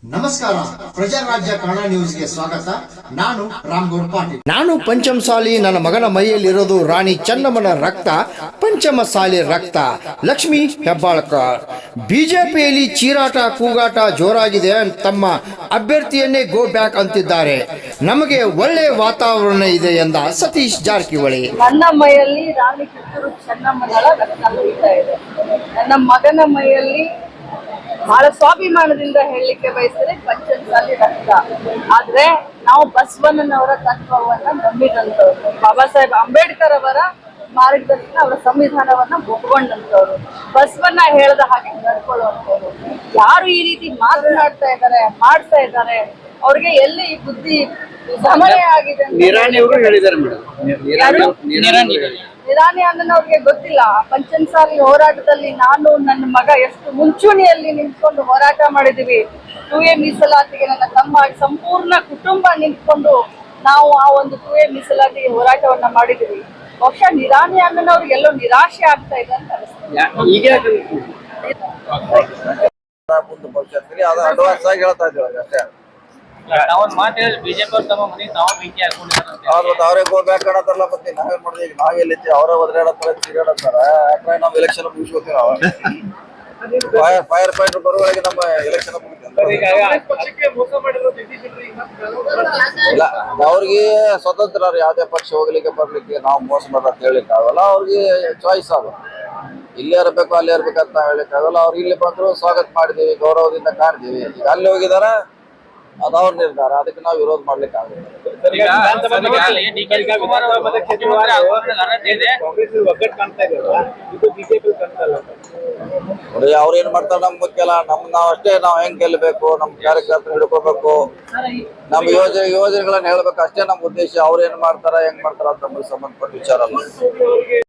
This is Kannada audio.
ನಮಸ್ಕಾರ, ಪ್ರಜಾರಾಜ್ಯ ಕನ್ನಡ ನ್ಯೂಸ್ಗೆ ಸ್ವಾಗತ. ನಾನು ರಾಮಗೌಡ ಪಾಟೀಲ್. ನಾನು ಪಂಚಮಸಾಲಿ. ನನ್ನ ಮಗನ ಮೈಯಲ್ಲಿರೋದು ರಾಣಿ ಚೆನ್ನಮ್ಮನ ರಕ್ತ, ಪಂಚಮಸಾಲಿ ರಕ್ತ. ಲಕ್ಷ್ಮೀ ಹೆಬ್ಬಾಳ್ಕರ್. ಬಿಜೆಪಿಯಲ್ಲಿ ಚೀರಾಟ ಕೂಗಾಟ ಜೋರಾಗಿದೆ. ತಮ್ಮ ಅಭ್ಯರ್ಥಿಯನ್ನೇ ಗೋ ಬ್ಯಾಕ್ ಅಂತಿದ್ದಾರೆ. ನಮಗೆ ಒಳ್ಳೆ ವಾತಾವರಣ ಇದೆ ಎಂದ ಸತೀಶ್ ಜಾರಕಿಹೊಳಿ. ನನ್ನ ಮೈಯಲ್ಲಿ ರಾಣಿ ಕಿತ್ತೂರು ಚೆನ್ನಮ್ಮನ ರಕ್ತ ಹರಿತಾ ಇದೆ. ನನ್ನ ಮಗನ ಮೈಯಲ್ಲಿ ಬಹಳ ಸ್ವಾಭಿಮಾನದಿಂದ ಹೇಳಲಿಕ್ಕೆ ಬಯಸಿದ್ರೆ ಪಂಚಮಸಾಲಿ ರಕ್ತ. ಆದ್ರೆ ನಾವು ಬಸವಣ್ಣನವರ ತತ್ವವನ್ನ ನಂಬಿದಂತವ್ರು, ಬಾಬಾ ಸಾಹೇಬ್ ಅಂಬೇಡ್ಕರ್ ಅವರ ಮಾರ್ಗದರ್ಶನ, ಅವರ ಸಂವಿಧಾನವನ್ನ ಒಪ್ಕೊಂಡಂತವ್ರು, ಬಸವಣ್ಣ ಹೇಳದ ಹಾಗೆ ನಡ್ಕೊಳ್ಳುವಂತವ್ರು. ಯಾರು ಈ ರೀತಿ ಮಾತನಾಡ್ತಾ ಇದ್ದಾರೆ, ಮಾಡ್ತಾ ಇದ್ದಾರೆ, ಅವ್ರಿಗೆ ಎಲ್ಲಿ ಈ ಬುದ್ಧಿ ಸಮಯ ಆಗಿದೆ. ನಿರಾಣಿ ಅಣ್ಣನವ್ರಿಗೆ ಗೊತ್ತಿಲ್ಲ. ಪಂಚಮಸಾಲಿ ಹೋರಾಟದಲ್ಲಿ ನಾನು ನನ್ನ ಮಗ ಎಷ್ಟು ಮುಂಚೂಣಿಯಲ್ಲಿ ನಿಂತ್ಕೊಂಡು ಹೋರಾಟ ಮಾಡಿದೀವಿ. 2A ಮೀಸಲಾತಿಗೆ ನನ್ನ ತಮ್ಮ ಸಂಪೂರ್ಣ ಕುಟುಂಬ ನಿಂತ್ಕೊಂಡು ನಾವು ಆ ಒಂದು 2A ಮೀಸಲಾತಿಗೆ ಹೋರಾಟವನ್ನ ಮಾಡಿದೀವಿ. ಬಹುಶಃ ನಿರಾಣಿ ಅಣ್ಣನವ್ರಿಗೆ ಎಲ್ಲೋ ನಿರಾಶೆ ಆಗ್ತಾ ಇದೆ ಅಂತ ಅನಿಸ್ತದೆ. ಅವರೇ ಗೋ ಬ್ಯಾಕ್ ಅನ್ನತಾರಲ್ಲ, ಮತ್ತೆ ನಾವೇನ್ ಮಾಡಿದ್ವಿ? ಈಗ ನಾವೆಲ್ಲಿ ಅವರೇ ಒದರಾಡತ್ತಾರ, ತಿರುಗಾಡತ್ತಾರ. ಯಾಕಂದ್ರೆ ನಾವು ಎಲೆಕ್ಷನ್ ಮುಗಿಸ್ಕೋತೀವಿ. ನಾವು ಫೈರ್ ಫೈಟರ್ ಬರುವವರೆಗೆ ನಮ್ಮ ಎಲೆಕ್ಷನ್ ಇಲ್ಲ. ಅವ್ರಿಗೆ ಸ್ವತಂತ್ರ, ಯಾವ್ದೇ ಪಕ್ಷ ಹೋಗ್ಲಿಕ್ಕೆ ಬರ್ಲಿಕ್ಕೆ. ನಾವು ಮೋಸ ಅಂತ ಹೇಳಿಕ್ ಆಗಲ್ಲ. ಅವ್ರಿಗೆ ಚಾಯ್ಸ್ ಅದು. ಇಲ್ಲೇ ಇರ್ಬೇಕು ಅಲ್ಲೇ ಇರ್ಬೇಕಂತ ಹೇಳಿಕ್ ಆಗಲ್ಲ. ಅವ್ರು ಇಲ್ಲಿ ಬಂದ್ರು ಸ್ವಾಗತ ಮಾಡಿದೀವಿ, ಗೌರವದಿಂದ ಕಾಣ್ತೀವಿ. ಈಗ ಅಲ್ಲಿ ಹೋಗಿದಾರ, ಅದವ್ರ ನಿರ್ಧಾರ. ಅದಕ್ಕೆ ನಾವು ವಿರೋಧ ಮಾಡ್ಲಿಕ್ಕೆ ಆಗುತ್ತೆ. ನೋಡಿ, ಅವ್ರ ಏನ್ ಮಾಡ್ತಾರ ನಮ್ ಮುಖ್ಯಲ್ಲ. ನಾವ್ ಅಷ್ಟೇ, ನಾವ್ ಹೆಂಗ್ ಗೆಲ್ಬೇಕು, ನಮ್ ಕಾರ್ಯಕರ್ತರು ಹಿಡ್ಕೋಬೇಕು, ನಮ್ ಯೋಜನೆಗಳನ್ನ ಹೇಳ್ಬೇಕು, ಅಷ್ಟೇ ನಮ್ ಉದ್ದೇಶ. ಅವ್ರ ಏನ್ ಮಾಡ್ತಾರ, ಹೆಂಗ್ ಮಾಡ್ತಾರ ಅಂತ ನಮ್ಗೆ ಸಂಬಂಧಪಟ್ಟ ವಿಚಾರ ಅಲ್ಲ.